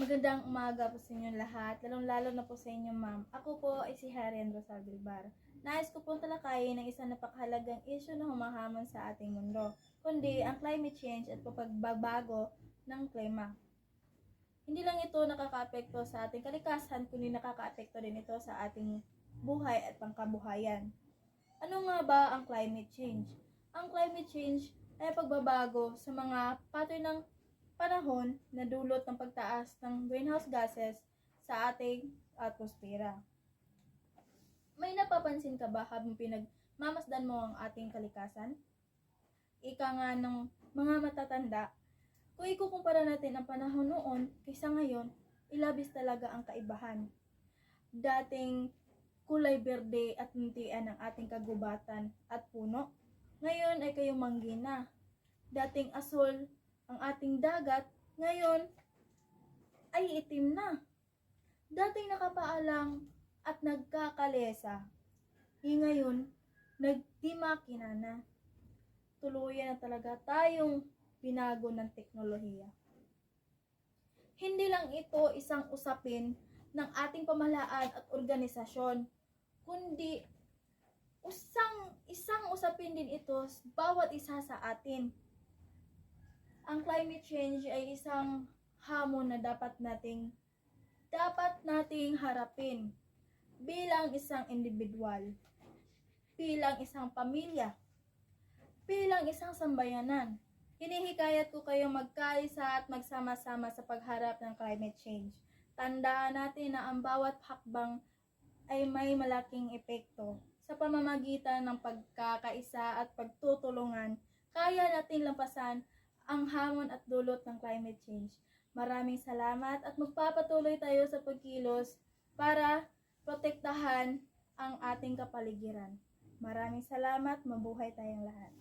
Magandang umaga po sa inyong lahat, lalong-lalo na po sa inyo ma'am. Ako po ay si Haren Rosal Bilbar. Nais ko pong talakayin ng isang napakahalagang issue na humahamon sa ating mundo, kundi ang climate change at pagbabago ng klima. Hindi lang ito nakakaapekto sa ating kalikasan, kundi nakakaapekto din ito sa ating buhay at pangkabuhayan. Ano nga ba ang climate change? Ang climate change ay pagbabago sa mga pattern ng panahon na dulot ng pagtaas ng greenhouse gases sa ating atmosfera. May napapansin ka ba habang pinagmamasdan mo ang ating kalikasan? Ika nga ng mga matatanda, kung ikukumpara natin ang panahon noon kaysa ngayon, ilabis talaga ang kaibahan. Dating kulay berde at muntian ang ating kagubatan at puno, ngayon ay kayong manggina. Dating asol ang ating dagat, ngayon ay itim na. Dating nakapaalang at nagkakalesa, ngayon nagdimakina na. Tuluyan na talaga tayong binago ng teknolohiya. Hindi lang ito isang usapin ng ating pamahalaan at organisasyon, kundi isang usapin din ito sa bawat isa sa atin. Ang climate change ay isang hamon na dapat nating harapin bilang isang individual, bilang isang pamilya, bilang isang sambayanan. Hinihikayat ko kayong magkaisa at magsama-sama sa pagharap ng climate change. Tandaan natin na ang bawat hakbang ay may malaking epekto. Sa pamamagitan ng pagkakaisa at pagtutulungan, kaya natin lampasan ang hamon at dulot ng climate change. Maraming salamat at magpapatuloy tayo sa pagkilos para protektahan ang ating kapaligiran. Maraming salamat, mabuhay tayong lahat.